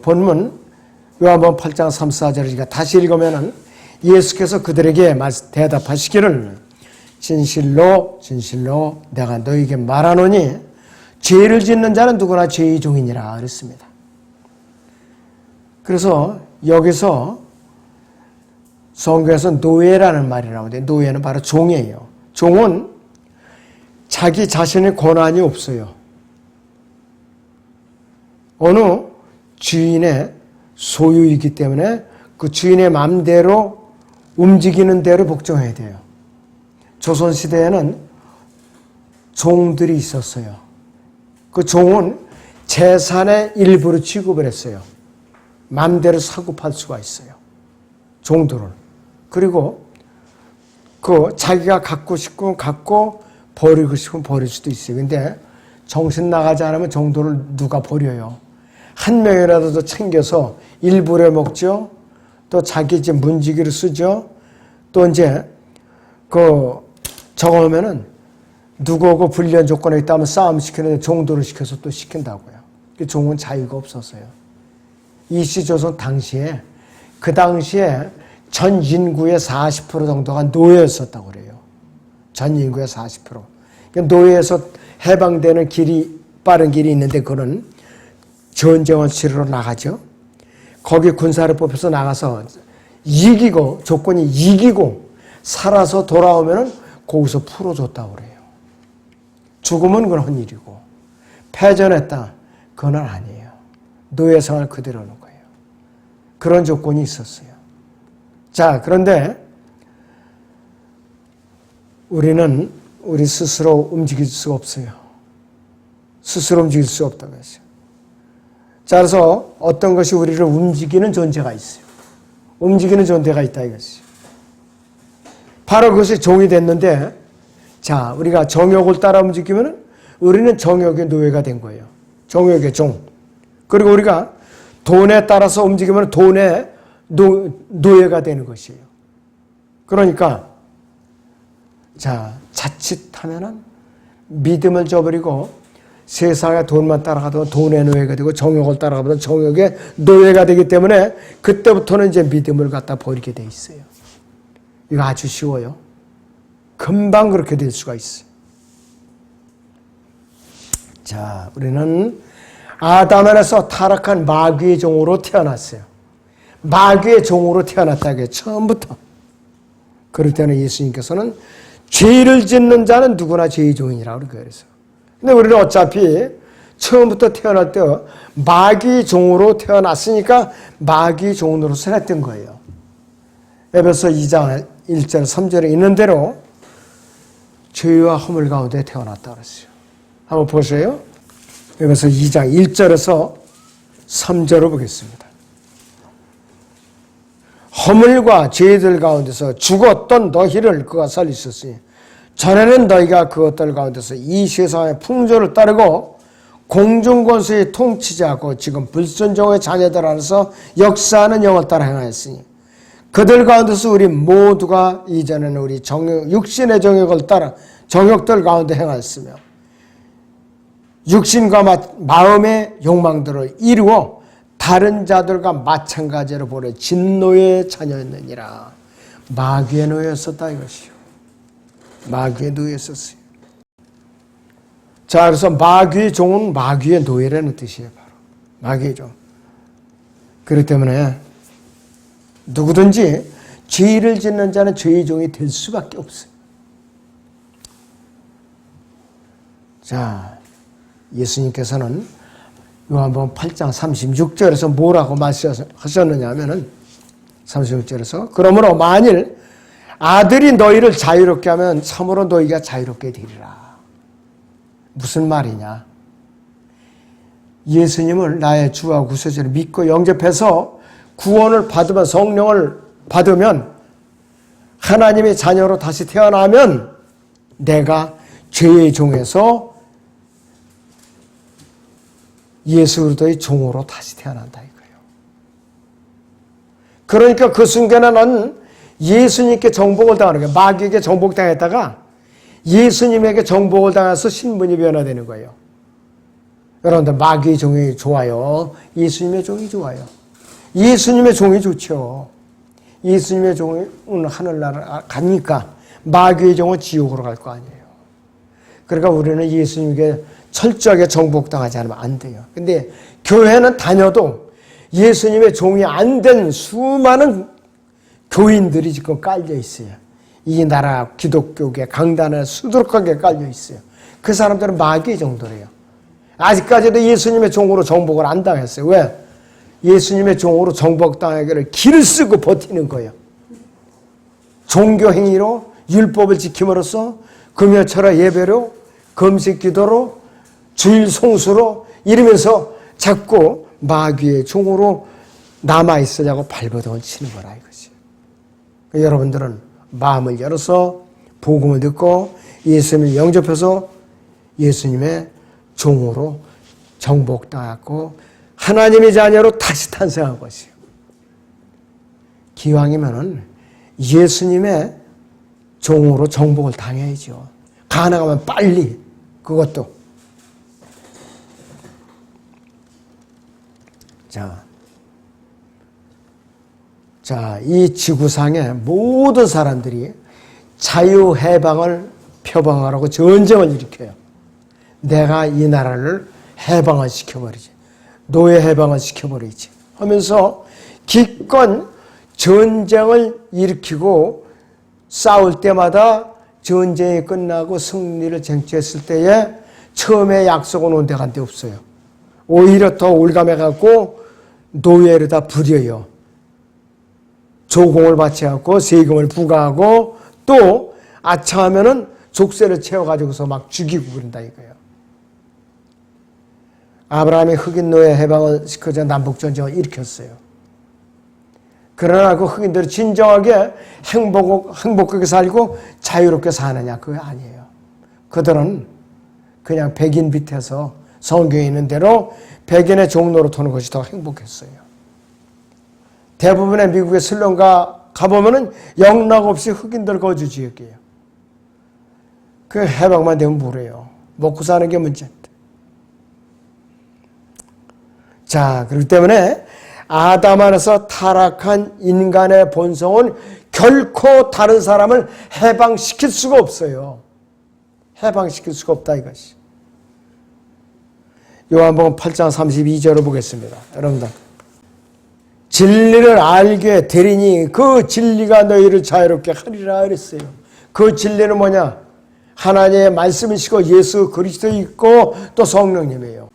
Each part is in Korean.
본문 요한복음 8장 3, 4절을 다시 읽으면은 예수께서 그들에게 대답하시기를 진실로 진실로 내가 너희에게 말하노니 죄를 짓는 자는 누구나 죄의 종이니라 그랬습니다. 그래서 여기서 성경에서 노예라는 말이 나오는데 노예는 바로 종이에요. 종은 자기 자신의 권한이 없어요. 어느 주인의 소유이기 때문에 그 주인의 마음대로 움직이는 대로 복종해야 돼요. 조선시대에는 종들이 있었어요. 그 종은 재산의 일부로 취급을 했어요. 마음대로 사고 팔 수가 있어요. 종들을. 그리고 그 자기가 갖고 싶으면 갖고 버리고 싶으면 버릴 수도 있어요. 근데 정신 나가지 않으면 종들을 누가 버려요. 한 명이라도 더 챙겨서 일부러 먹죠. 또 자기 이제 문지기를 쓰죠. 또 이제 적어오면은 누구하고 불리한 조건에 있다면 싸움 시키는데 종도를 시켜서 또 시킨다고요. 종은 자유가 없었어요. 이시조선 당시에 그 당시에 전 인구의 40% 정도가 노예였었다고 그래요. 전 인구의 40%. 노예에서 해방되는 길이 빠른 길이 있는데 그는 전쟁을 치르러 나가죠. 거기 군사를 뽑혀서 나가서 이기고 조건이 이기고 살아서 돌아오면은 거기서 풀어줬다고 그래요. 죽으면 그건 헛일이고 패전했다 그건 아니에요. 노예 생활 그대로 하는 거예요. 그런 조건이 있었어요. 자, 그런데 우리는 우리 스스로 움직일 수가 없어요. 스스로 움직일 수 없다고 했어요. 자, 그래서 어떤 것이 우리를 움직이는 존재가 있어요. 움직이는 존재가 있다 이것이요. 바로 그것이 종이 됐는데, 자, 우리가 정욕을 따라 움직이면 우리는 정욕의 노예가 된 거예요. 정욕의 종. 그리고 우리가 돈에 따라서 움직이면 돈의 노예가 되는 것이에요. 그러니까, 자, 자칫하면은 믿음을 저버리고 세상의 돈만 따라가도 돈의 노예가 되고 정욕을 따라가도 정욕의 노예가 되기 때문에 그때부터는 이제 믿음을 갖다 버리게 돼 있어요. 이거 아주 쉬워요. 금방 그렇게 될 수가 있어요. 자, 우리는 아담 안에서 타락한 마귀의 종으로 태어났어요. 마귀의 종으로 태어났다고 해요. 처음부터. 그럴 때는 예수님께서는 죄를 짓는 자는 누구나 죄의 종이라고 그래서. 근데 우리는 어차피 처음부터 태어날 때 마귀 종으로 태어났으니까 마귀 종으로 살았던 거예요. 에베소 2장 1절 3절에 있는 대로 죄와 허물 가운데 태어났다 그랬어요. 한번 보세요. 에베소 2장 1절에서 3절을 보겠습니다. 허물과 죄들 가운데서 죽었던 너희를 그가 살리셨으니 전에는 너희가 그것들 가운데서 이 세상의 풍조를 따르고 공중권세의 통치자고 지금 불순종의 자녀들 안에서 역사하는 영을 따라 행하였으니 그들 가운데서 우리 모두가 이전에는 우리 육신의 정욕을 따라 정욕들 가운데 행하였으며 육신과 마음의 욕망들을 이루어 다른 자들과 마찬가지로 보내 진노의 자녀였느니라. 마귀의 노예였었다 이것이요. 마귀의 노예였었어요. 자, 그래서 마귀의 종은 마귀의 노예라는 뜻이에요. 바로 마귀의 종. 그렇기 때문에 누구든지 죄를 짓는 자는 죄의 종이 될 수밖에 없어요. 자, 예수님께서는 요한복음 8장 36절에서 뭐라고 말씀하셨느냐 하면은 36절에서 그러므로 만일 아들이 너희를 자유롭게 하면 참으로 너희가 자유롭게 되리라. 무슨 말이냐? 예수님을 나의 주와 구세주를 믿고 영접해서 구원을 받으면 성령을 받으면 하나님의 자녀로 다시 태어나면 내가 죄의 종에서 예수 그리스도의 종으로 다시 태어난다 이거예요. 그러니까 그 순간에 난 예수님께 정복을 당하는 거예요. 마귀에게 정복당했다가 예수님에게 정복을 당해서 신분이 변화되는 거예요. 여러분들 마귀의 종이 좋아요? 예수님의 종이 좋아요? 예수님의 종이 좋죠. 예수님의 종은 하늘나라 가니까 마귀의 종은 지옥으로 갈 거 아니에요. 그러니까 우리는 예수님께 철저하게 정복당하지 않으면 안 돼요. 근데 교회는 다녀도 예수님의 종이 안 된 수많은 교인들이 지금 깔려 있어요. 이 나라 기독교계 강단에 수두룩하게 깔려 있어요. 그 사람들은 마귀의 종들이에요. 아직까지도 예수님의 종으로 정복을 안 당했어요. 왜? 예수님의 종으로 정복당하기를 길을 쓰고 버티는 거예요. 종교 행위로 율법을 지킴으로써 금요철화 예배로 금식 기도로 주일 송수로 이러면서 자꾸 마귀의 종으로 남아있으려고 발버둥을 치는 거라 이것이. 여러분들은 마음을 열어서 복음을 듣고 예수님을 영접해서 예수님의 종으로 정복당하고 하나님의 자녀로 다시 탄생한 것이요. 기왕이면은 예수님의 종으로 정복을 당해야죠. 가능하면 빨리 그것도. 자, 이 지구상의 모든 사람들이 자유해방을 표방하라고 전쟁을 일으켜요. 내가 이 나라를 해방을 시켜버리지. 노예 해방을 시켜버리지. 하면서 기껏 전쟁을 일으키고 싸울 때마다 전쟁이 끝나고 승리를 쟁취했을 때에 처음에 약속은 온데간데 없어요. 오히려 더 올감해갖고 노예를 다 부려요. 조공을 바쳐갖고 세금을 부과하고 또 아차하면은 족쇄를 채워가지고서 막 죽이고 그런다 이거예요. 아브라함이 흑인 노예 해방을 시켜서 남북전쟁을 일으켰어요. 그러나 그 흑인들이 진정하게 행복하게 살고 자유롭게 사느냐? 그거 아니에요. 그들은 그냥 백인 밑에서 성경에 있는 대로 백인의 종로로 도는 것이 더 행복했어요. 대부분의 미국의 슬럼가 가보면은 영락없이 흑인들 거주 지역이에요. 그 해방만 되면 뭐래요? 먹고 사는 게 문제인데. 자, 그렇기 때문에 아담 안에서 타락한 인간의 본성은 결코 다른 사람을 해방시킬 수가 없어요. 해방시킬 수가 없다 이것이. 요한복음 8장 32절을 보겠습니다. 여러분들. 진리를 알게 되리니 그 진리가 너희를 자유롭게 하리라 그랬어요. 그 진리는 뭐냐? 하나님의 말씀이시고 예수 그리스도 있고 또 성령님이에요.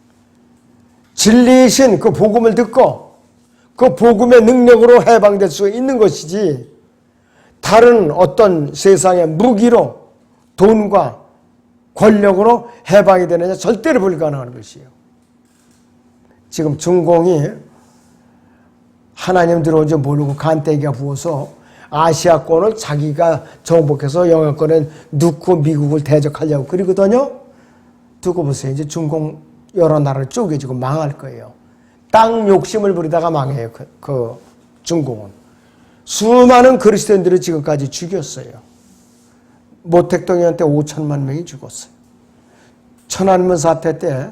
진리이신 그 복음을 듣고 그 복음의 능력으로 해방될 수 있는 것이지 다른 어떤 세상의 무기로 돈과 권력으로 해방이 되느냐 절대로 불가능한 것이에요. 지금 중공이 하나님 들어온지 모르고 간때기가 부어서 아시아권을 자기가 정복해서 영향권에 넣고 미국을 대적하려고 그러거든요. 두고 보세요. 이제 중공 여러 나라를 쪼개지고 망할 거예요. 땅 욕심을 부리다가 망해요. 그 중공은. 수많은 그리스도인들을 지금까지 죽였어요. 모택동이한테 5천만 명이 죽었어요. 천안문 사태 때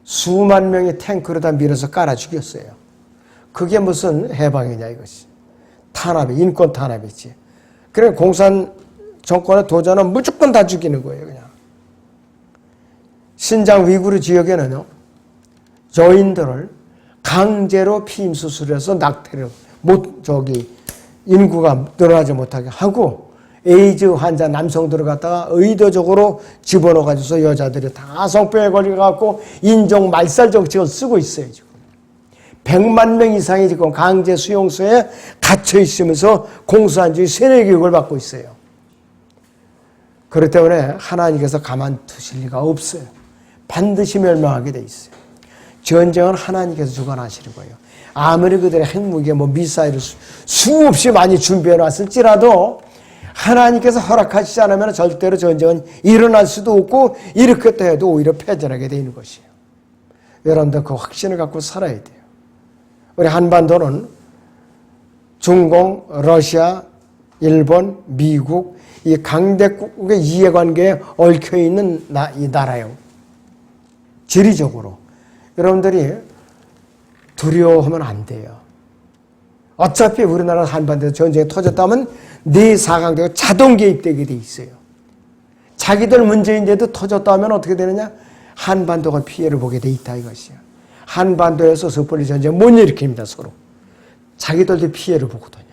수만 명이 탱크로 다 밀어서 깔아 죽였어요. 그게 무슨 해방이냐 이것이. 탄압이, 인권 탄압이지. 그래 공산 정권의 도전은 무조건 다 죽이는 거예요. 그냥. 신장 위구르 지역에는요. 여인들을 강제로 피임 수술해서 낙태를 인구가 늘어나지 못하게 하고 에이즈 환자 남성들을 갖다가 의도적으로 집어넣어가지고서 여자들이 다 성병에 걸려갖고 인종 말살 정책을 쓰고 있어요. 지금 100만 명 이상이 지금 강제 수용소에 갇혀 있으면서 공산주의 세뇌 교육을 받고 있어요. 그렇기 때문에 하나님께서 가만두실 리가 없어요. 반드시 멸망하게 돼 있어요. 전쟁은 하나님께서 주관하시는 거예요. 아무리 그들의 핵무기에 미사일을 수없이 많이 준비해 놨을지라도 하나님께서 허락하시지 않으면 절대로 전쟁은 일어날 수도 없고 이렇게 해도 오히려 패전하게 되는 것이에요. 여러분들 그 확신을 갖고 살아야 돼요. 우리 한반도는 중공, 러시아, 일본, 미국 이 강대국의 이해관계에 얽혀있는 이 나라예요. 지리적으로. 여러분들이 두려워하면 안 돼요. 어차피 우리나라 한반도에서 전쟁이 터졌다면 네 사강대가 자동 개입되게 돼 있어요. 자기들 문제인데도 터졌다면 어떻게 되느냐? 한반도가 피해를 보게 돼 있다 이것이요. 한반도에서 섣불리 전쟁 못 일으킵니다. 서로. 자기들도 피해를 보거든요.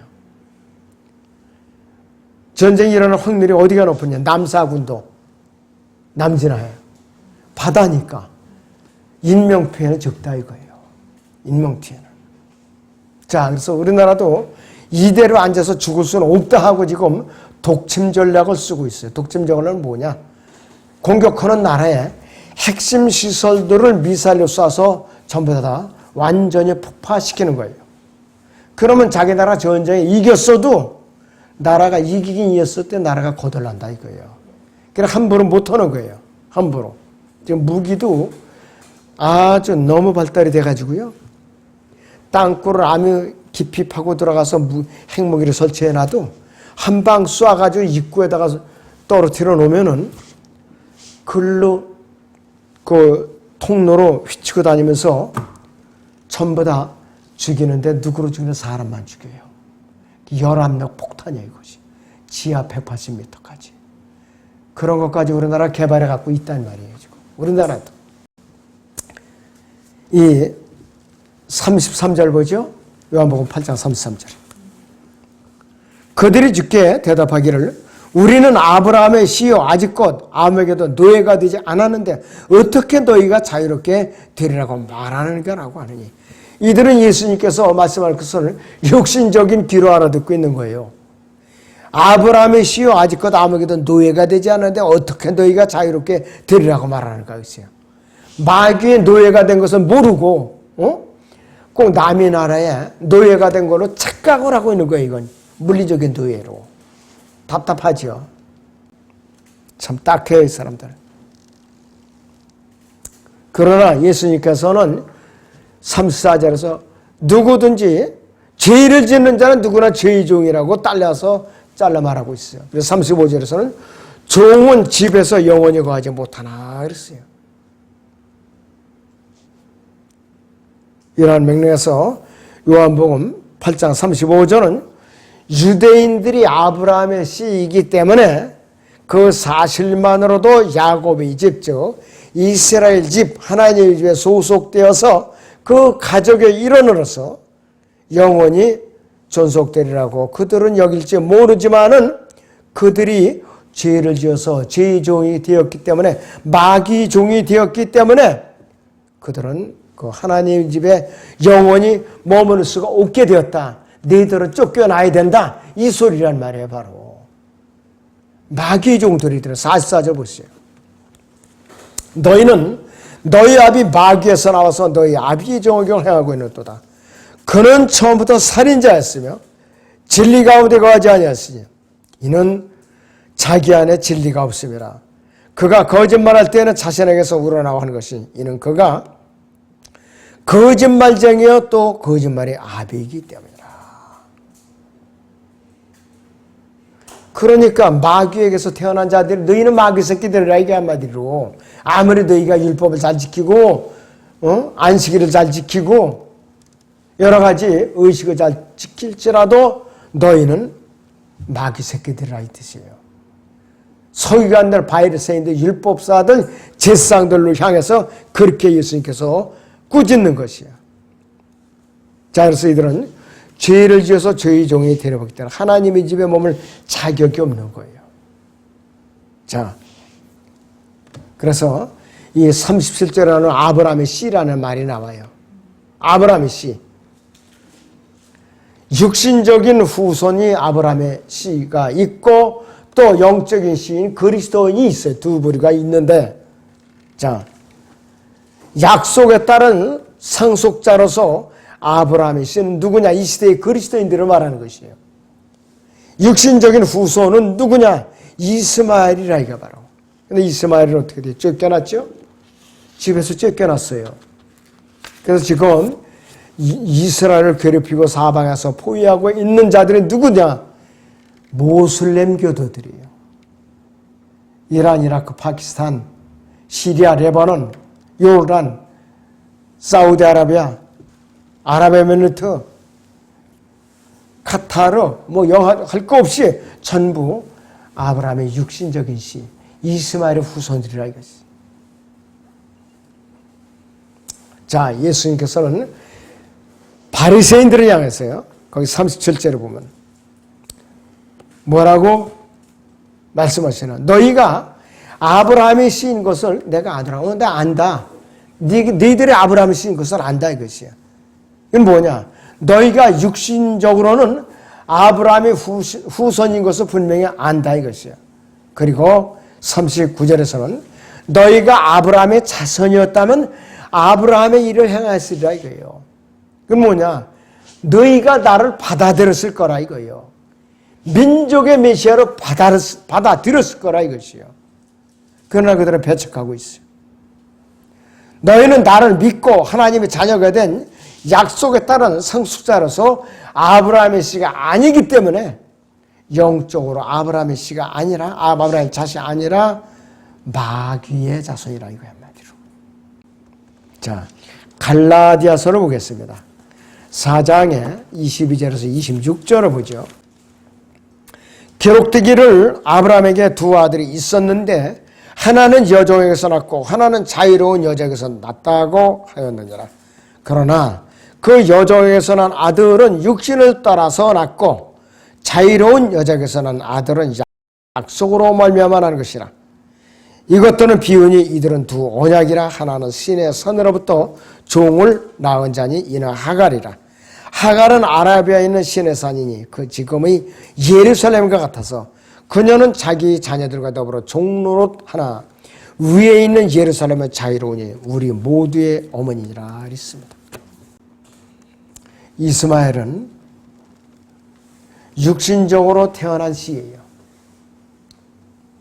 전쟁이 일어날 확률이 어디가 높으냐? 남사군도 남진하에 바다니까 인명피해는 적다 이거예요. 인명피해는. 자, 그래서 우리나라도 이대로 앉아서 죽을 수는 없다 하고 지금 독침 전략을 쓰고 있어요. 독침 전략은 뭐냐? 공격하는 나라에 핵심 시설들을 미사일로 쏴서 전부 다 완전히 폭파시키는 거예요. 그러면 자기 나라 전쟁에 이겼어도 나라가 이기긴 이겼을 때 나라가 거덜난다 이거예요. 그래서 함부로 못하는 거예요. 함부로. 지금 무기도 아주 너무 발달이 돼가지고요. 땅굴을 암이 깊이 파고 들어가서 핵무기를 설치해놔도 한 방 쏴가지고 입구에다가 떨어뜨려 놓으면은 글로 그 통로로 휘치고 다니면서 전부 다 죽이는데 누구로 죽이는 사람만 죽여요. 11명 폭탄이에요, 이것이. 지하 180m까지. 그런 것까지 우리나라 개발해 갖고 있단 말이에요, 지금. 우리나라도. 이 33절 보죠? 요한복음 8장 33절. 그들이 주께 대답하기를 우리는 아브라함의 씨요 아직껏 아무에게도 노예가 되지 않았는데 어떻게 너희가 자유롭게 되리라고 말하는 거라고 하느니. 이들은 예수님께서 말씀할 것을 육신적인 귀로 알아듣고 있는 거예요. 아브라함의 씨요 아직껏 아무에게도 노예가 되지 않았는데 어떻게 너희가 자유롭게 되리라고 말하는 것이에요. 마귀의 노예가 된 것은 모르고 꼭 남의 나라에 노예가 된 걸로 착각을 하고 있는 거예요. 이건 물리적인 노예로. 답답하죠. 참 딱해요, 이 사람들. 그러나 예수님께서는 34절에서 누구든지 죄를 짓는 자는 누구나 죄의 종이라고 잘라 말하고 있어요. 그래서 35절에서는 종은 집에서 영원히 거하지 못하나 그랬어요. 이러한 맥락에서 요한복음 8장 35절은 유대인들이 아브라함의 씨이기 때문에 그 사실만으로도 야곱의 집, 즉 이스라엘 집, 하나님의 집에 소속되어서 그 가족의 일원으로서 영원히 존속되리라고 그들은 여길지 모르지만은 그들이 죄를 지어서 죄의 종이 되었기 때문에 마귀 종이 되었기 때문에 그들은 그 하나님 집에 영원히 머무를 수가 없게 되었다. 너희들은 쫓겨나야 된다. 이 소리란 말이에요. 바로 마귀의 종들이더라. 44절 보세요. 너희는 너희 아비 마귀에서 나와서 너희 아비의 정욕을 행하고 있는도다. 그는 처음부터 살인자였으며 진리 가운데 거하지 아니하였으니 이는 자기 안에 진리가 없음이라. 그가 거짓말할 때에는 자신에게서 우러나와 하는 것이 이는 그가 거짓말쟁이여 또 거짓말의 아비이기 때문이라. 그러니까 마귀에게서 태어난 자들이 너희는 마귀 새끼들이라 이게 한마디로 아무리 너희가 율법을 잘 지키고 안식일을 잘 지키고 여러 가지 의식을 잘 지킬지라도 너희는 마귀 새끼들이라 이 뜻이에요. 서기관들 바리새인들 율법사들 제사장들로 향해서 그렇게 예수님께서 꾸짖는 것이야. 자, 그래서 이들은 죄를 지어서 죄의 종이 되려보기 때문에 하나님의 집에 머물 자격이 없는 거예요. 자, 그래서 이 37절에는 아브라함의 씨라는 말이 나와요. 아브라함의 씨. 육신적인 후손이 아브라함의 씨가 있고 또 영적인 씨인 그리스도인이 있어요. 두 부류가 있는데, 자, 약속에 따른 상속자로서 아브라함의 씨는 누구냐? 이 시대의 그리스도인들을 말하는 것이에요. 육신적인 후손은 누구냐? 이스마엘이라 이게 바로. 근데 이스마엘은 어떻게 돼요? 쫓겨났죠? 집에서 쫓겨났어요. 그래서 지금 이스라엘을 괴롭히고 사방에서 포위하고 있는 자들이 누구냐? 모슬렘 교도들이에요. 이란, 이라크, 파키스탄, 시리아, 레바논 요르단, 사우디아라비아, 아랍에미리트, 카타르, 뭐 할 거 없이 전부 아브라함의 육신적인 씨, 이스마엘의 후손들이라 이것이. 자, 예수님께서는 바리새인들을 향해서요. 거기 37절에 보면 뭐라고 말씀하시나? 너희가 아브라함의 씨인 것을 내가 아노라. 내가 안다. 너희들이 아브라함의 씨인 것을 안다 이것이야. 이건 뭐냐? 너희가 육신적으로는 아브라함의 후손인 것을 분명히 안다 이것이야. 그리고 39절에서는 너희가 아브라함의 자손이었다면 아브라함의 일을 행하였으리라 이거예요. 그건 뭐냐? 너희가 나를 받아들였을 거라 이거예요. 민족의 메시아로 받아들였을 거라 이것이요. 그러나 그들은 배척하고 있어요. 너희는 나를 믿고 하나님의 자녀가 된 약속에 따른 성숙자로서 아브라함의 씨가 아니기 때문에 영적으로 아브라함의 씨가 아니라 아브라함의 자식이 아니라 마귀의 자손이라 이거야 한마디로. 자, 갈라디아서를 보겠습니다. 4장의 22절에서 26절을 보죠. 기록되기를 아브라함에게 두 아들이 있었는데 하나는 여종에게서 낳고 하나는 자유로운 여자에게서 낳았다고 하였느니라. 그러나 그 여종에게서 난 아들은 육신을 따라서 낳고 자유로운 여자에게서 난 아들은 약속으로 말미암아 나는 것이라. 이것들은 비유니 이들은 두 언약이라. 하나는 신의 선으로부터 종을 낳은 자니 이는 하갈이라. 하갈은 아라비아에 있는 신의 산이니 그 지금의 예루살렘과 같아서 그녀는 자기 자녀들과 더불어 종노릇 하나 위에 있는 예루살렘의 자유로우니 우리 모두의 어머니라 했습니다. 이스마엘은 육신적으로 태어난 씨예요.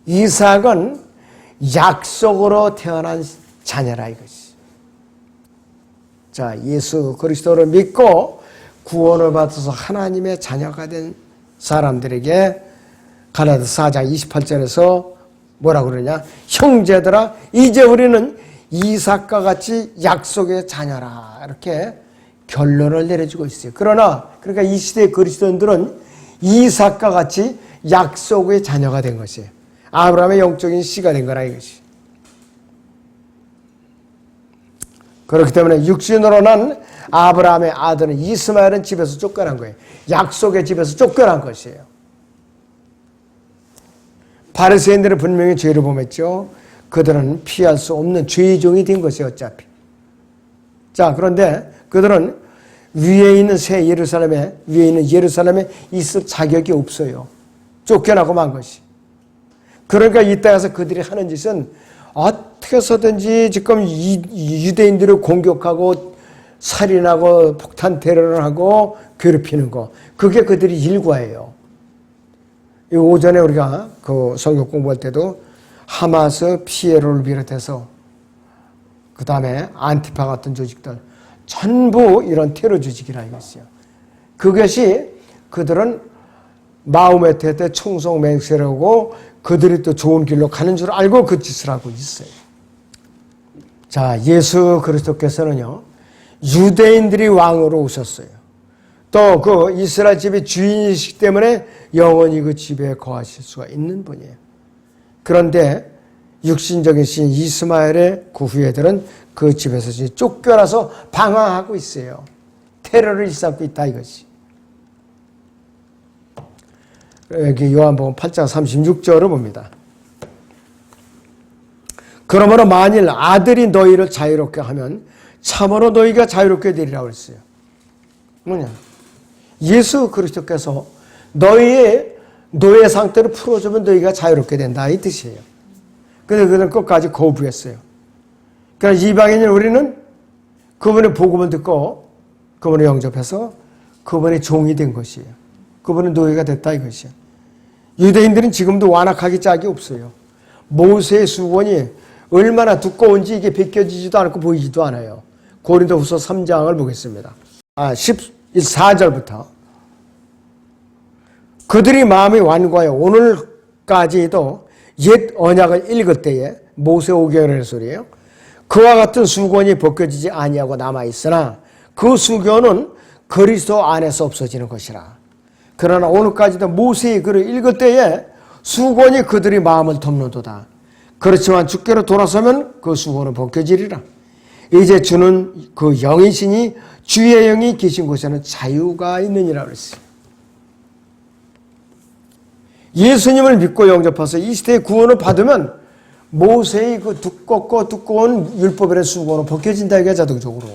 이삭은 약속으로 태어난 자녀라 이것이. 자, 예수 그리스도를 믿고 구원을 받아서 하나님의 자녀가 된 사람들에게 갈라디아서 4장 28절에서 뭐라고 그러냐? 형제들아 이제 우리는 이삭과 같이 약속의 자녀라 이렇게 결론을 내려주고 있어요. 그러니까 이 시대의 그리스도인들은 이삭과 같이 약속의 자녀가 된 것이에요. 아브라함의 영적인 씨가 된 거라 이것이. 그렇기 때문에 육신으로 난 아브라함의 아들은 이스마엘은 집에서 쫓겨난 거예요. 약속의 집에서 쫓겨난 것이에요. 바리새인들은 분명히 죄를 범했죠. 그들은 피할 수 없는 죄의 종이 된 것이에요. 어차피. 자, 그런데 그들은 위에 있는 예루살렘에 있을 자격이 없어요. 쫓겨나고 만 것이. 그러니까 이 땅에서 그들이 하는 짓은 어떻게 해서든지 지금 유대인들을 공격하고 살인하고 폭탄 테러를 하고 괴롭히는 거. 그게 그들이 일과예요. 오전에 우리가 그 성경 공부할 때도 하마스, 피에로를 비롯해서 그 다음에 안티파 같은 조직들 전부 이런 테러 조직이라 이것이요. 그것이 그들은 마호메트에 때 총성 맹세라고 그들이 또 좋은 길로 가는 줄 알고 그 짓을 하고 있어요. 자, 예수 그리스도께서는요, 유대인들이 왕으로 오셨어요. 또 그 이스라엘 집의 주인이시기 때문에 영원히 그 집에 거하실 수가 있는 분이에요. 그런데 육신적인 신 이스마엘의 그 후예들은 그 집에서 쫓겨나서 방황하고 있어요. 테러를 일삼고 있다 이것이. 여기 요한복음 8장 36절을 봅니다. 그러므로 만일 아들이 너희를 자유롭게 하면 참으로 너희가 자유롭게 되리라고 했어요. 뭐냐? 예수 그리스도께서 너희의 노예 상태를 풀어주면 너희가 자유롭게 된다 이 뜻이에요. 그런데 그들은 끝까지 거부했어요. 그러니까 이방인인 우리는 그분의 복음을 듣고 그분을 영접해서 그분의 종이 된 것이에요. 그분은 노예가 됐다 이것이에요. 유대인들은 지금도 완악하기 짝이 없어요. 모세의 수건이 얼마나 두꺼운지 이게 벗겨지지도 않고 보이지도 않아요. 고린도후서 3장을 보겠습니다. 14절부터 그들이 마음이 완고하여 오늘까지도 옛 언약을 읽을 때에 모세 오경이라는 소리예요. 그와 같은 수건이 벗겨지지 아니하고 남아있으나 그 수건은 그리스도 안에서 없어지는 것이라. 그러나 오늘까지도 모세의 글을 읽을 때에 수건이 그들의 마음을 덮는도다. 그렇지만 주께로 돌아서면 그 수건은 벗겨지리라. 이제 주는 그 영이시니 주의 영이 계신 곳에는 자유가 있느니라 그랬어요. 예수님을 믿고 영접해서 이 시대의 구원을 받으면 모세의 그 두껍고 두꺼운 율법의 수건은 벗겨진다 이게 자동적으로.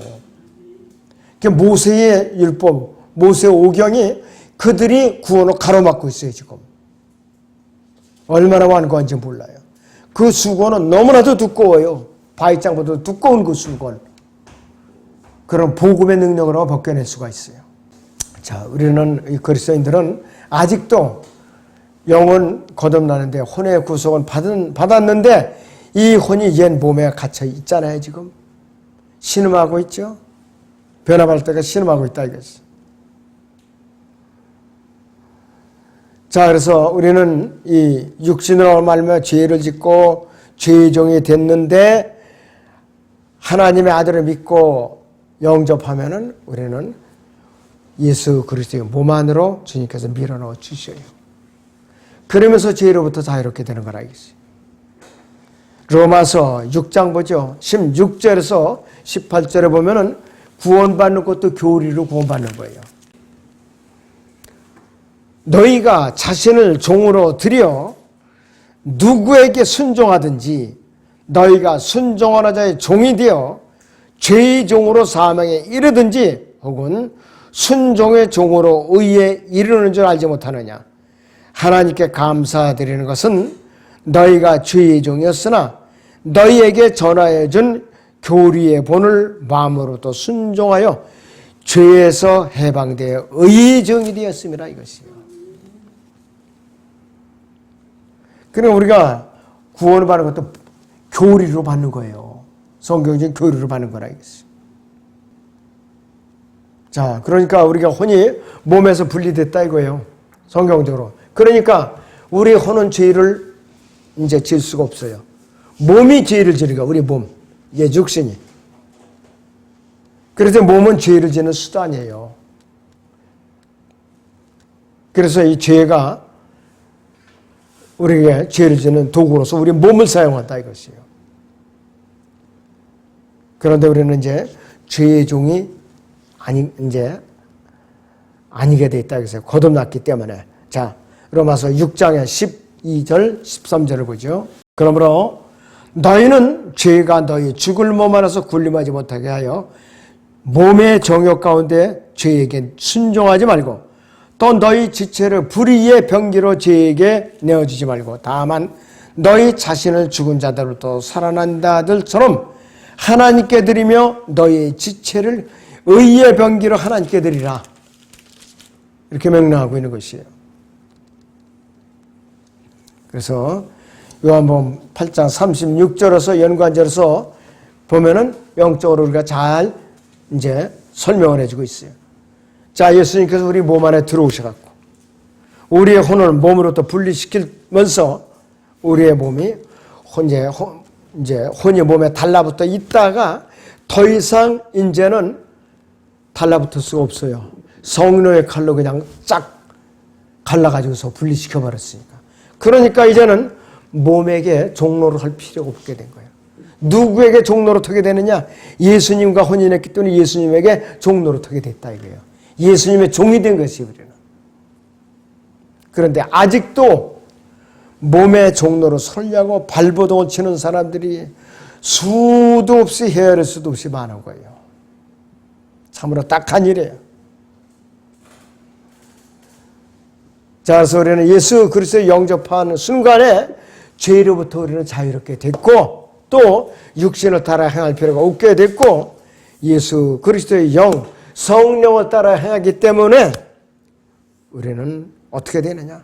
모세의 율법, 모세의 오경이 그들이 구원을 가로막고 있어요 지금. 얼마나 완고한지 몰라요. 그 수건은 너무나도 두꺼워요. 바위장보다 두꺼운 그 수건. 그런 복음의 능력으로 벗겨낼 수가 있어요. 자, 우리는 그리스도인들은 아직도 영은 거듭나는데 혼의 구속은 받았는데 이 혼이 옛 몸에 갇혀 있잖아요 지금. 신음하고 있죠. 변화할 때가 신음하고 있다 이거지. 자, 그래서 우리는 이 육신으로 말미암아 죄를 짓고 죄의 종이 됐는데 하나님의 아들을 믿고 영접하면은 우리는 예수 그리스도의 몸 안으로 주님께서 밀어넣어 주셔요. 그러면서 죄로부터 자유롭게 되는 거라 이거지. 로마서 6장 보죠. 16절에서 18절에 보면은 구원받는 것도 교리로 구원받는 거예요. 너희가 자신을 종으로 들여 누구에게 순종하든지 너희가 순종하는 자의 종이 되어 죄의 종으로 사망에 이르든지 혹은 순종의 종으로 의에 이르는 줄 알지 못하느냐. 하나님께 감사드리는 것은 너희가 죄의 종이었으나 너희에게 전하여 준 교리의 본을 마음으로 또 순종하여 죄에서 해방되어 의의 종이 되었습니다 이것이요. 그러니까 우리가 구원을 받는 것도 교리로 받는 거예요. 성경적인 교리로 받는 거라 이거지. 자, 그러니까 우리가 혼이 몸에서 분리됐다 이거예요. 성경적으로. 그러니까 우리 혼은 죄를 이제 지을 수가 없어요. 몸이 죄를 지으니까 우리 몸, 이게 육신이. 그래서 몸은 죄를 지는 수단이에요. 그래서 이 죄가 우리에게 죄를 지는 도구로서 우리 몸을 사용한다 이것이에요. 그런데 우리는 이제 죄의 종이 아니게 돼 있다 이거예요. 거듭났기 때문에. 자, 로마서 6장의 12절, 13절을 보죠. 그러므로 너희는 죄가 너희 죽을 몸 안에서 군림하지 못하게 하여 몸의 정욕 가운데 죄에게 순종하지 말고 또 너희 지체를 불의의 병기로 죄에게 내어주지 말고 다만 너희 자신을 죽은 자들로부터 살아난 자들처럼 하나님께 드리며 너희의 지체를 의의 병기로 하나님께 드리라. 이렇게 명령하고 있는 것이에요. 그래서 요한복음 8장 36절에서 연관절에서 보면은 영적으로 우리가 잘 이제 설명을 해주고 있어요. 자, 예수님께서 우리 몸 안에 들어오셔갖고 우리의 혼을 몸으로부터 분리시키면서 우리의 몸이 이제 혼이 몸에 달라붙어 있다가 더 이상 이제는 달라붙을 수가 없어요. 성령의 칼로 그냥 쫙 갈라가지고서 분리시켜 버렸으니까. 그러니까 이제는 몸에게 종로를 할 필요가 없게 된 거예요. 누구에게 종로를 터게 되느냐? 예수님과 혼인했기 때문에 예수님에게 종로를 터게 됐다 이거예요. 예수님의 종이 된 것이 우리는. 그런데 아직도 몸의 종로로 설려고 발버둥을 치는 사람들이 수도 없이 헤아릴 수도 없이 많은 거예요. 참으로 딱한 일이에요. 자, 그래서 우리는 예수 그리스도를 영접하는 순간에 죄로부터 우리는 자유롭게 됐고 또 육신을 따라 행할 필요가 없게 됐고 예수 그리스도의 영, 성령을 따라 행하기 때문에 우리는 어떻게 되느냐?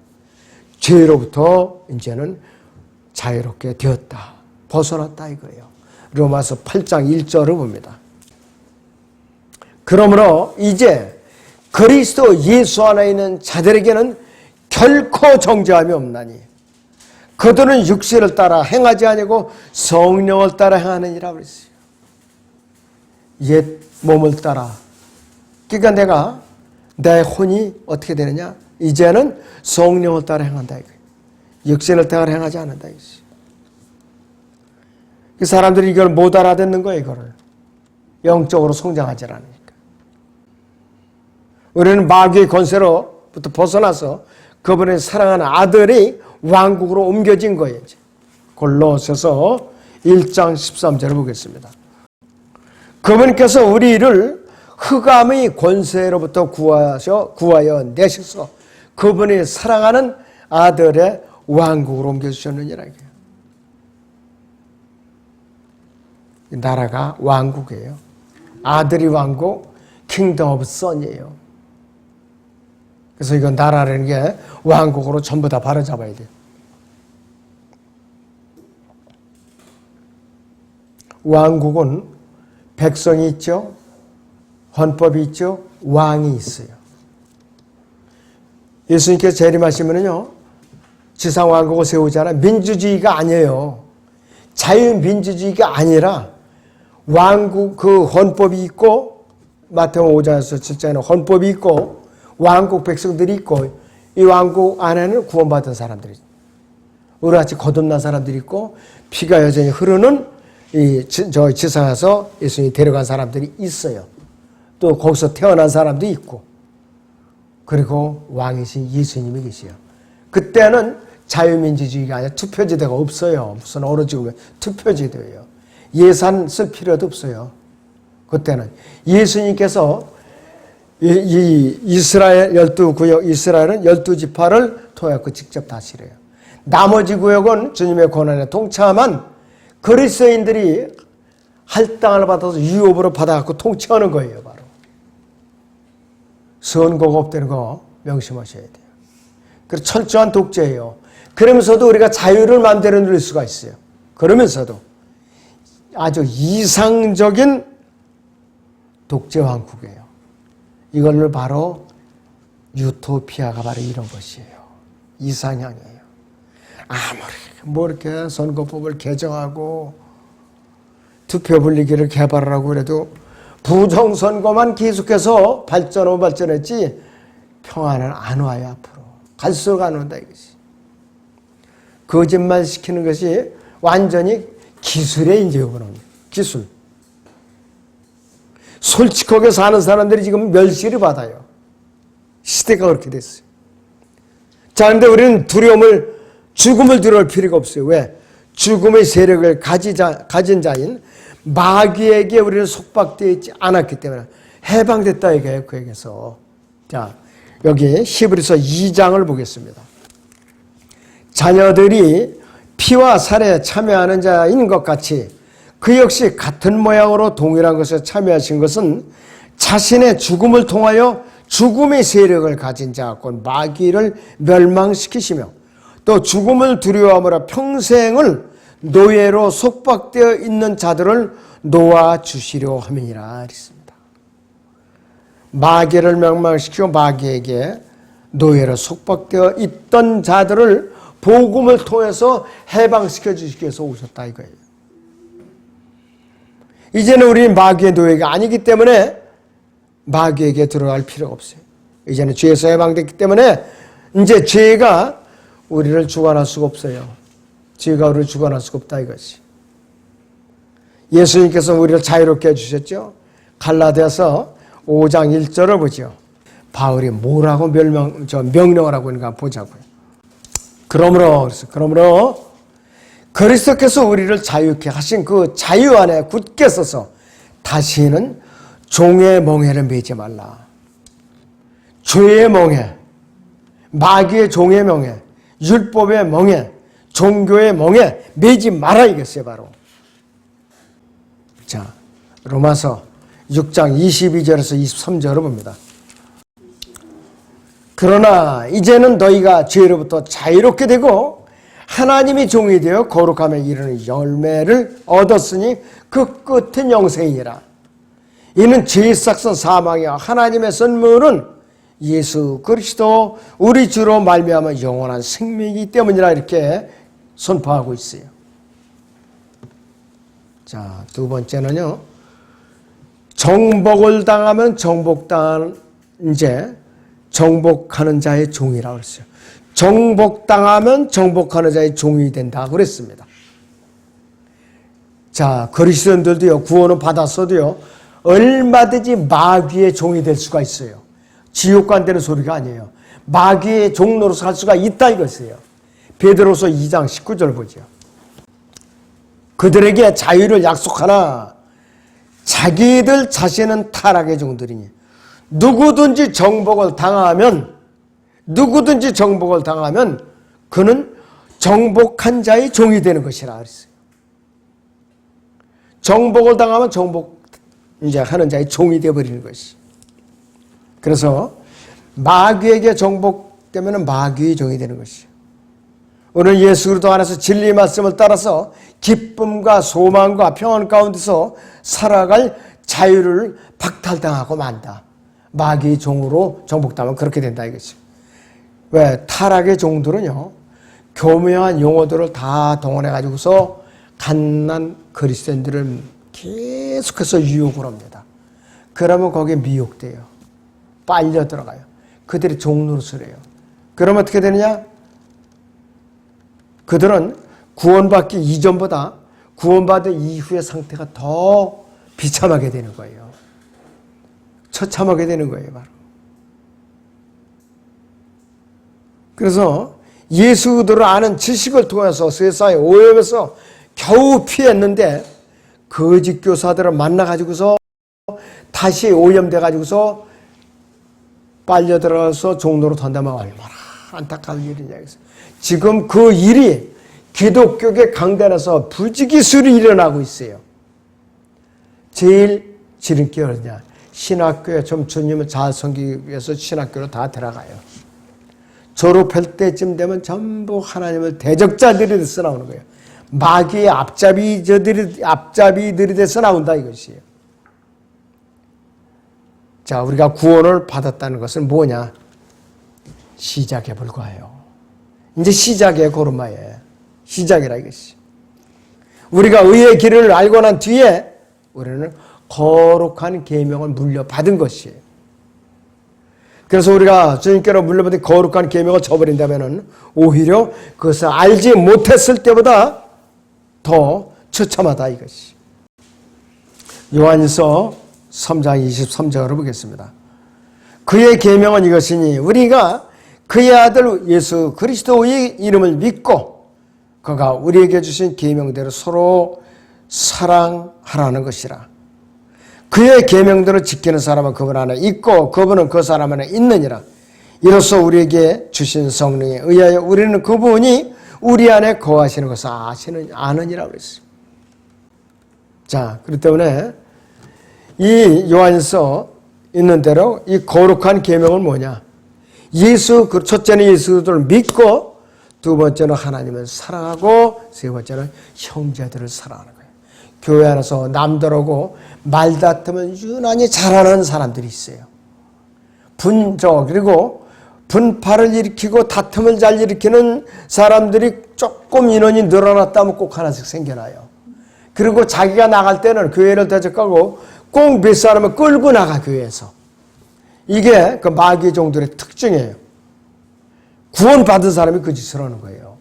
죄로부터 이제는 자유롭게 되었다. 벗어났다 이거예요. 로마서 8장 1절을 봅니다. 그러므로 이제 그리스도 예수 안에 있는 자들에게는 결코 정죄함이 없나니 그들은 육신을 따라 행하지 아니고 성령을 따라 행하느니라 그랬어요. 옛 몸을 따라. 그러니까 내가 내 혼이 어떻게 되느냐? 이제는 성령을 따라 행한다 이거예요. 육신을 따라 행하지 않는다 이거지. 그 사람들이 이걸 못 알아듣는 거예요. 이거를 영적으로 성장하지 않으니까. 우리는 마귀의 권세로부터 벗어나서 그분의 사랑하는 아들이 왕국으로 옮겨진 거예요. 골로새서 1장 13절을 보겠습니다. 그분께서 우리를 흑암의 권세로부터 구하여 내셔서 그분이 사랑하는 아들의 왕국으로 옮겨주셨느니라. 나라가 왕국이에요. 아들이 왕국, 킹덤 오브 선이에요. 그래서 이건 나라라는 게 왕국으로 전부 다 바로잡아야 돼요. 왕국은 백성이 있죠. 헌법이 있죠. 왕이 있어요. 예수님께서 재림하시면요, 지상 왕국을 세우잖아요. 민주주의가 아니에요. 자유민주주의가 아니라 왕국, 그 헌법이 있고, 마태복음 5장에서 7장에는 헌법이 있고, 왕국 백성들이 있고, 이 왕국 안에는 구원받은 사람들이, 우리같이 거듭난 사람들이 있고, 피가 여전히 흐르는 저 지상에서 예수님이 데려간 사람들이 있어요. 또 거기서 태어난 사람도 있고, 그리고 왕이신 예수님이 계세요. 그때는 자유민주주의가 아니라 투표제도가 없어요. 무슨 어느 지구에 투표제도예요. 예산 쓸 필요도 없어요. 그때는 예수님께서 이 이스라엘 12구역, 이스라엘은 12지파를 통해서 직접 다스려요. 나머지 구역은 주님의 고난에 동참한 그리스도인들이 할당을 받아서 유업으로 받아갖고 통치하는 거예요. 바로 선거가 없다는 거 명심하셔야 돼요. 그래서 철저한 독재예요. 그러면서도 우리가 자유를 마음대로 누릴 수가 있어요. 그러면서도 아주 이상적인 독재 왕국이에요. 이걸로 바로 유토피아가 바로 이런 것이에요. 이상향이에요. 아무리 뭐 이렇게 선거법을 개정하고 투표 분리기를 개발하라고 그래도 부정선거만 계속해서 발전했지 평화는 안 와요. 앞으로 갈수록 안 온다 이것이. 거짓말 시키는 것이 완전히 기술의 이제 이거는 기술. 솔직하게 사는 사람들이 지금 멸시를 받아요. 시대가 그렇게 됐어요. 자, 그런데 우리는 죽음을 두려울 필요가 없어요. 왜? 죽음의 세력을 가진 자인 마귀에게 우리는 속박되어 있지 않았기 때문에 해방됐다 이거예요. 그에게서. 자, 여기 히브리서 2장을 보겠습니다. 자녀들이 피와 살에 참여하는 자인 것 같이 그 역시 같은 모양으로 동일한 것에 참여하신 것은 자신의 죽음을 통하여 죽음의 세력을 가진 자, 곧 마귀를 멸망시키시며 또 죽음을 두려워하므로 평생을 노예로 속박되어 있는 자들을 놓아주시려 함이니라 했습니다. 마귀를 멸망시키고 마귀에게 노예로 속박되어 있던 자들을 복음을 통해서 해방시켜 주시기 위해서 오셨다 이거예요. 이제는 우리는 마귀의 노예가 아니기 때문에 마귀에게 들어갈 필요가 없어요. 이제는 죄에서 해방됐기 때문에 이제 죄가 우리를 주관할 수가 없어요. 죄가 우리를 주관할 수가 없다 이것이. 예수님께서 우리를 자유롭게 해주셨죠. 갈라디아서 5장 1절을 보죠. 바울이 뭐라고 명령을 하고 있는가 보자고요. 그러므로 그리스도께서 우리를 자유케 하신 그 자유 안에 굳게 서서 다시는 종의 멍에를 매지 말라. 죄의 멍에, 마귀의 종의 멍에, 율법의 멍에, 종교의 멍에 매지 말아 이겠어요. 바로. 자, 로마서 6장 22절에서 23절을 봅니다. 그러나 이제는 너희가 죄로부터 자유롭게 되고 하나님이 종이 되어 거룩함에 이르는 열매를 얻었으니 그 끝은 영생이니라. 이는 죄의 삭선 사망이야 하나님의 선물은 예수 그리스도 우리 주로 말미암아 영원한 생명이기 때문이라 이렇게 선포하고 있어요. 자, 두 번째는요. 정복을 당하면 정복하는 자의 종이라고 그랬어요. 정복당하면 정복하는 자의 종이 된다 그랬습니다. 자, 그리스도인들도요, 구원을 받았어도요, 얼마든지 마귀의 종이 될 수가 있어요. 지옥 간다는 소리가 아니에요. 마귀의 종로로 살 수가 있다 이것이에요. 베드로서 2장 19절 보죠. 그들에게 자유를 약속하나 자기들 자신은 타락의 종들이니 누구든지 정복을 당하면 그는 정복한 자의 종이 되는 것이라 그랬어요. 정복을 당하면 하는 자의 종이 되어버리는 것이. 그래서 마귀에게 정복되면 마귀의 종이 되는 것이에요. 오늘 예수 그리스도 안에서 진리의 말씀을 따라서 기쁨과 소망과 평안 가운데서 살아갈 자유를 박탈당하고 만다. 마귀의 종으로 정복당하면 그렇게 된다 이것이에요. 왜? 타락의 종들은요, 교묘한 용어들을 다 동원해가지고서 갓난 그리스도인들을 계속해서 유혹을 합니다. 그러면 거기에 미혹돼요. 빨려 들어가요. 그들이 종노릇을 해요. 그러면 어떻게 되느냐? 그들은 구원받기 이전보다 구원받은 이후의 상태가 더 비참하게 되는 거예요. 처참하게 되는 거예요, 바로. 그래서 예수 그들을 아는 지식을 통해서 세상의 오염에서 겨우 피했는데 거짓 교사들을 만나가지고서 다시 오염돼가지고서 빨려 들어가서 종로로 던다면 얼마나 안타까운 일이냐. 지금 그 일이 기독교계 강단에서 부지기수로 일어나고 있어요. 제일 지름길 어디냐? 신학교에 좀 주님을 잘 섬기기 위해서 신학교로 다 들어가요. 졸업할 때쯤 되면 전부 하나님을 대적자들이 돼서 나오는 거예요. 마귀의 앞잡이들이 돼서 나온다 이것이에요. 자, 우리가 구원을 받았다는 것은 뭐냐? 시작에 불과해요. 이제 시작이에요, 고르마에. 시작이라 이것이. 우리가 의의 길을 알고 난 뒤에 우리는 거룩한 계명을 물려받은 것이에요. 그래서 우리가 주님께로 물려받은 거룩한 계명을 저버린다면 오히려 그것을 알지 못했을 때보다 더 처참하다 이것이. 요한일서 3장 23절을 보겠습니다. 그의 계명은 이것이니 우리가 그의 아들 예수 그리스도의 이름을 믿고 그가 우리에게 주신 계명대로 서로 사랑하라는 것이라. 그의 계명대로 지키는 사람은 그분 안에 있고 그분은 그 사람 안에 있느니라. 이로써 우리에게 주신 성령에 의하여 우리는 그분이 우리 안에 거하시는 것을 아느니라 그랬어요. 자, 그렇기 때문에 이 요한일서 있는 대로 이 거룩한 계명은 뭐냐? 첫째는 예수를 믿고 두 번째는 하나님을 사랑하고 세 번째는 형제들을 사랑하는 거예요. 교회 안에서 남들하고 말다툼을 유난히 잘하는 사람들이 있어요. 그리고 분파를 일으키고 다툼을 잘 일으키는 사람들이 조금 인원이 늘어났다면 꼭 하나씩 생겨나요. 그리고 자기가 나갈 때는 교회를 대적하고 꼭 몇 사람을 끌고 나가 교회에서. 이게 그 마귀 종들의 특징이에요. 구원받은 사람이 그 짓을 하는 거예요.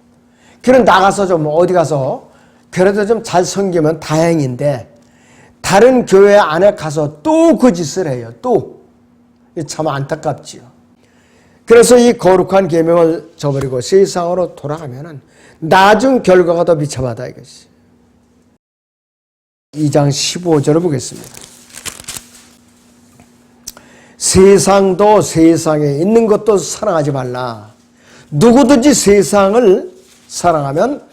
그는 나가서 좀 어디 가서 그래도 좀 잘 섬기면 다행인데 다른 교회 안에 가서 또 그 짓을 해요. 또. 참 안타깝지요. 그래서 이 거룩한 계명을 저버리고 세상으로 돌아가면은 나중 결과가 더 비참하다 이것이. 2장 15절을 보겠습니다. 세상도 세상에 있는 것도 사랑하지 말라. 누구든지 세상을 사랑하면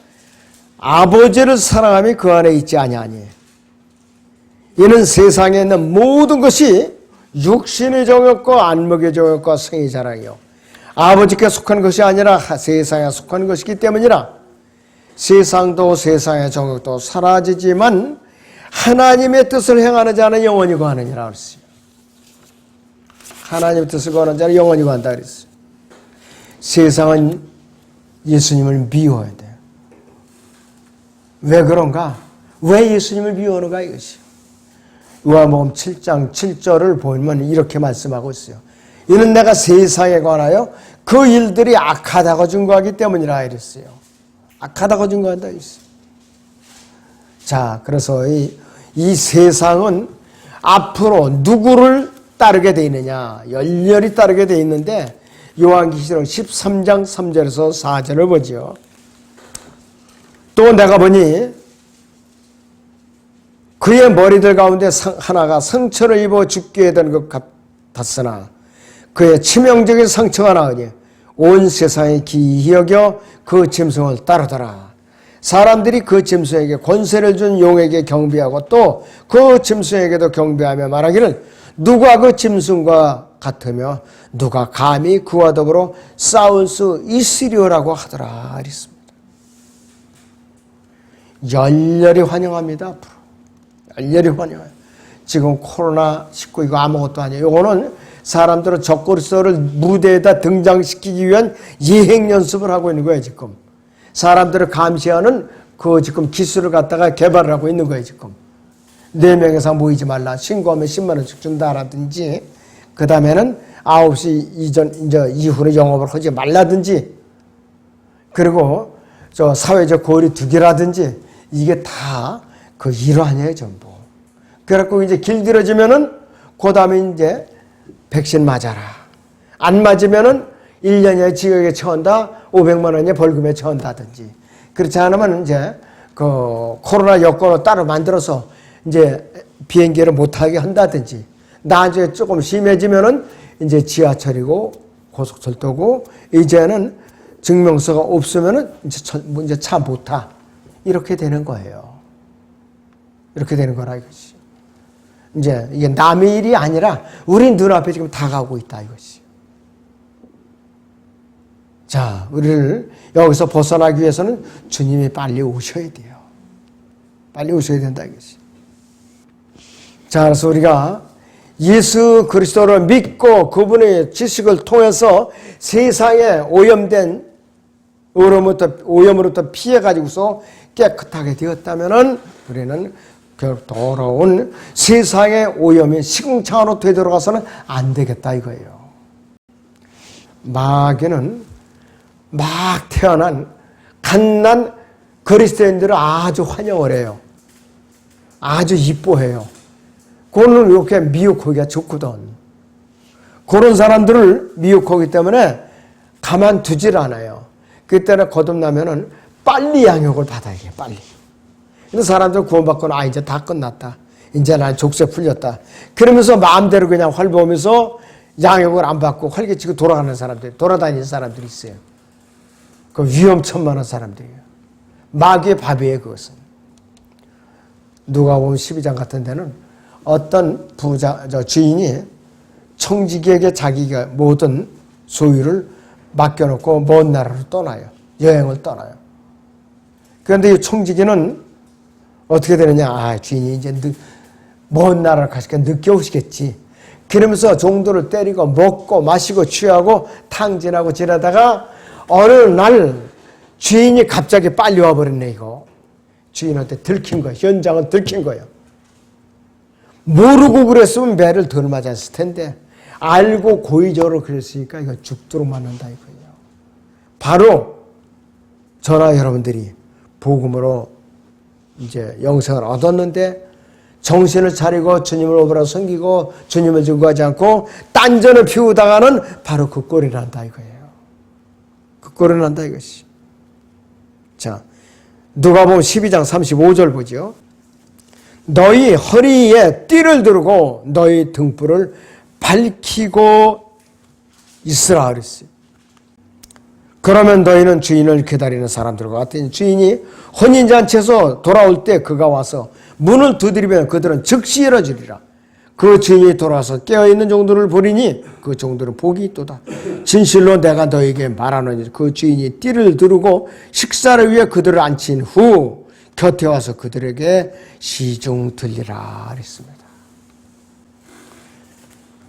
아버지를 사랑함이 그 안에 있지 아니하니. 이는 세상에 있는 모든 것이 육신의 정욕과 안목의 정욕과 성의 자랑이요 아버지께 속한 것이 아니라 세상에 속한 것이기 때문이라. 세상도 세상의 정욕도 사라지지만 하나님의 뜻을 행하는 자는 영원히 거하느니라 그랬어요. 하나님의 뜻을 거하는 자는 영원히 거한다 그랬어요. 세상은 예수님을 미워해야 돼요. 왜 그런가? 왜 예수님을 미워하는가 이것이요. 요한복음 7장 7절을 보면 이렇게 말씀하고 있어요. 이는 내가 세상에 관하여 그 일들이 악하다고 증거하기 때문이라 이랬어요. 악하다고 증거한다 이랬어요. 자, 그래서 이 세상은 앞으로 누구를 따르게 돼 있느냐? 열렬히 따르게 돼 있는데 요한계시록 13장 3절에서 4절을 보죠. 또 내가 보니 그의 머리들 가운데 하나가 상처를 입어 죽게 된 것 같았으나 그의 치명적인 상처가 나으니 온 세상이 기이히 여겨 그 짐승을 따르더라. 사람들이 그 짐승에게 권세를 준 용에게 경배하고 또 그 짐승에게도 경배하며 말하기를 누가 그 짐승과 같으며 누가 감히 그와 더불어 싸울 수 있으리오라고 하더라. 이랬습니다. 열렬히 환영합니다. 앞으로. 열렬히 환영해요. 지금 코로나19 이거 아무것도 아니에요. 이거는 사람들은 적그리스도를 무대에다 등장시키기 위한 예행 연습을 하고 있는 거예요. 지금 사람들을 감시하는 그 지금 기술을 갖다가 개발을 하고 있는 거예요. 지금 4명 이상 모이지 말라, 신고하면 10만 원씩 준다라든지, 그 다음에는 9시 이후로 영업을 하지 말라든지, 그리고 저 사회적 거리 두기라든지, 이게 다 그 일환이에요, 전부. 그래갖고 이제 길들여지면은 그 다음에 이제 백신 맞아라. 안 맞으면은 1년에 징역에 처한다, 500만 원의 벌금에 처한다든지. 그렇지 않으면 이제 그 코로나 여권을 따로 만들어서 이제 비행기를 못하게 한다든지, 나중에 조금 심해지면은 이제 지하철이고 고속철도고, 이제는 증명서가 없으면은 이제 차 못 타. 이렇게 되는 거예요. 이렇게 되는 거라 이것이. 이제 이게 남의 일이 아니라 우리 눈앞에 지금 다가오고 있다 이것이. 자, 우리를 여기서 벗어나기 위해서는 주님이 빨리 오셔야 돼요. 빨리 오셔야 된다 이것이. 자, 그래서 우리가 예수 그리스도를 믿고 그분의 지식을 통해서 세상에 오염으로부터 피해가지고서 깨끗하게 되었다면은 우리는 결국 더러운 세상의 오염이 시궁창으로 되돌아가서는 안 되겠다 이거예요. 마귀는 막 태어난 갓난 그리스도인들을 아주 환영을 해요. 아주 이뻐해요. 그거는 이렇게 미혹하기가 좋거든. 그런 사람들을 미혹하기 때문에 가만두질 않아요. 그때는 거듭나면은 빨리 양육을 받아야 해요. 빨리. 근데 사람들 구원받고는 이제 다 끝났다. 이제 난 족쇄 풀렸다. 그러면서 마음대로 그냥 활보면서 양육을 안 받고 활개치고 돌아가는 사람들, 돌아다니는 사람들이 있어요. 그 위험천만한 사람들이에요. 마귀의 밥이에요, 그것은. 누가복음 12장 같은 데는 어떤 주인이 청지기에게 자기가 모든 소유를 맡겨놓고 먼 나라로 떠나요. 여행을 떠나요. 그런데 이 청지기는 어떻게 되느냐. 주인이 이제 먼 나라로 가시니까 늦게 오시겠지. 그러면서 종들을 때리고 먹고 마시고 취하고 탕진하고 지내다가 어느 날 주인이 갑자기 빨리 와버렸네, 이거. 주인한테 들킨 거예요. 현장은 들킨 거예요. 모르고 그랬으면 매를 덜 맞았을 텐데, 알고 고의적으로 그랬으니까 이거 죽도록 맞는다 이거예요. 바로 저나 여러분들이 복음으로 이제 영생을 얻었는데 정신을 차리고 주님을 오버라 섬기고 주님을 증거하지 않고 딴전을 피우다가는 바로 그 꼴이 난다 이거예요. 그 꼴이 난다 이것이. 자, 누가복음 12장 35절 보죠. 너희 허리에 띠를 두르고 너희 등불을 밝히고 있으라 그랬어요. 그러면 너희는 주인을 기다리는 사람들과 같으니 주인이 혼인잔치에서 돌아올 때 그가 와서 문을 두드리면 그들은 즉시 열어주리라. 그 주인이 돌아와서 깨어있는 종들을 보리니 그 종들은 복이 있도다. 진실로 내가 너에게 말하노니 그 주인이 띠를 두르고 식사를 위해 그들을 앉힌 후 곁에 와서 그들에게 시중 들리라 그랬습니다.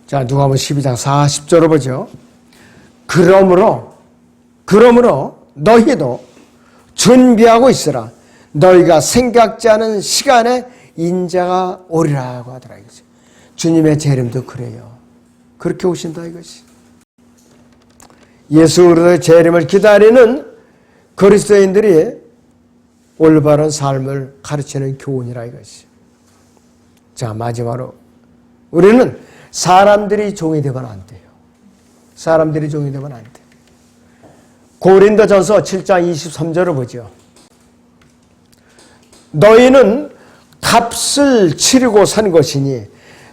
자, 누가복음 12장 40절을 보죠. 그러므로 너희도 준비하고 있으라. 너희가 생각지 않은 시간에 인자가 오리라고 하더라 이거지. 주님의 재림도 그래요. 그렇게 오신다 이것이. 예수 그리스도의 재림을 기다리는 그리스도인들이 올바른 삶을 가르치는 교훈이라 이것이. 자, 마지막으로 우리는 사람들이 종이 되면 안 돼요. 사람들이 종이 되면 안 돼요. 고린도전서 7장 23절을 보죠. 너희는 값을 치르고 산 것이니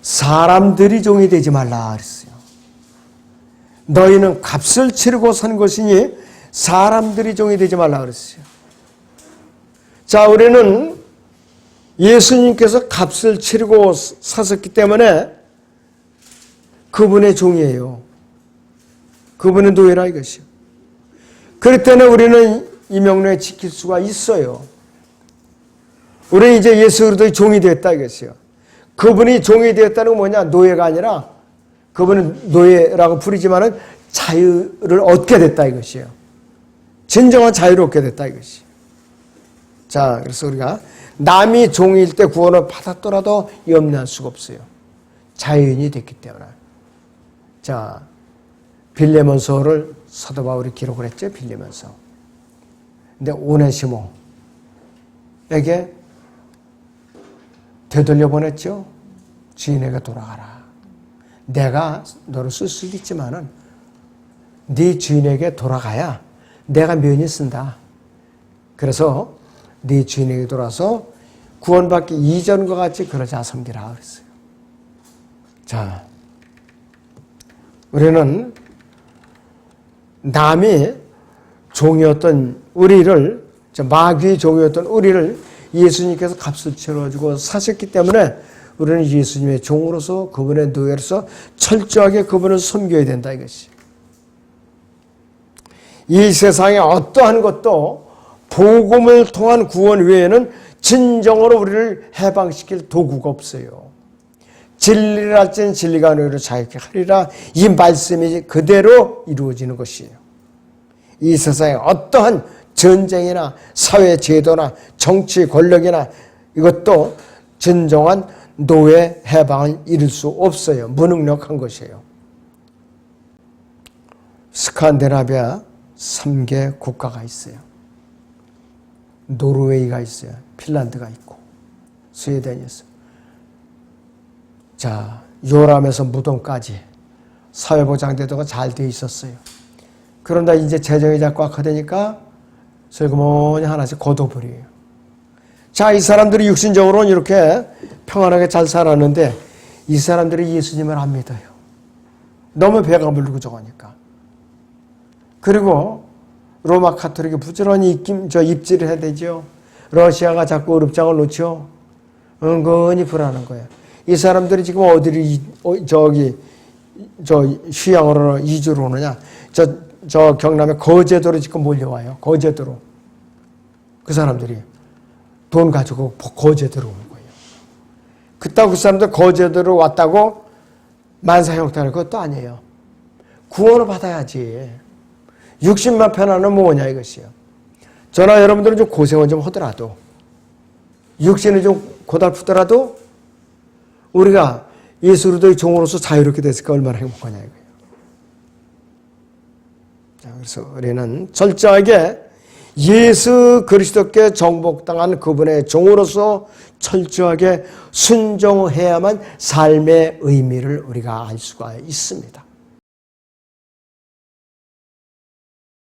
사람들이 종이 되지 말라 그랬어요. 너희는 값을 치르고 산 것이니 사람들이 종이 되지 말라 그랬어요. 자, 우리는 예수님께서 값을 치르고 사셨기 때문에 그분의 종이에요. 그분의 노예라 이것이요. 그렇기 때문에 우리는 이 명령에 지킬 수가 있어요. 우리는 이제 예수 그리스도의 종이 되었다 이것이요. 그분이 종이 되었다는 건 뭐냐? 노예가 아니라 그분은 노예라고 부르지만은 자유를 얻게 됐다 이것이요. 진정한 자유를 얻게 됐다 이것이. 자, 그래서 우리가 남이 종일 때 구원을 받았더라도 염려할 수가 없어요. 자유인이 됐기 때문에. 자, 빌레몬서를 사도 바울이 기록을 했죠. 빌레몬서. 근데 오네시모에게 되돌려 보냈죠. 주인에게 돌아가라. 내가 너를 쓸 수도 있지만은 네 주인에게 돌아가야 내가 면이 쓴다. 그래서 네 주인에게 돌아서 구원받기 이전과 같이 그러자 섬기라 그랬어요. 자, 우리는 남이 종이었던 우리를, 마귀의 종이었던 우리를 예수님께서 값을 치러주고 사셨기 때문에 우리는 예수님의 종으로서 그분의 노예로서 철저하게 그분을 섬겨야 된다 이것이. 이 세상에 어떠한 것도 복음을 통한 구원 외에는 진정으로 우리를 해방시킬 도구가 없어요. 진리를 알지는 진리가 너희를 자유케 하리라. 이 말씀이 그대로 이루어지는 것이에요. 이 세상에 어떠한 전쟁이나 사회 제도나 정치 권력이나 이것도 진정한 노예 해방을 이룰 수 없어요. 무능력한 것이에요. 스칸디나비아 3개 국가가 있어요. 노르웨이가 있어요. 핀란드가 있고 스웨덴이 있어요. 자, 요람에서 무덤까지 사회보장제도가 잘 되어 있었어요. 그런데 이제 재정이 자꾸 악화되니까 슬그머니 하나씩 거둬버려요. 자, 이 사람들이 육신적으로는 이렇게 평안하게 잘 살았는데 이 사람들이 예수님을 안 믿어요. 너무 배가 부르고 저거니까. 그리고 로마 카톨릭이 부지런히 입지를 해야 되죠. 러시아가 자꾸 의롭장을 놓죠. 은근히 불안한 거예요. 이 사람들이 지금 어디를 휴양으로 이주를 오느냐? 저 경남에 거제도로 지금 몰려와요. 거제도로. 그 사람들이 돈 가지고 거제도로 오는 거예요. 그렇다고 그 사람들 거제도로 왔다고 만사형통할 것도 아니에요. 구원을 받아야지. 육신만 편안하면 뭐냐 이것이요. 저나 여러분들은 좀 고생을 좀 하더라도 육신이 좀 고달프더라도 우리가 예수 그리스도의 종으로서 자유롭게 됐을까 얼마나 행복하냐 이거예요. 자, 그래서 우리는 철저하게 예수 그리스도께 정복당한 그분의 종으로서 철저하게 순종해야만 삶의 의미를 우리가 알 수가 있습니다.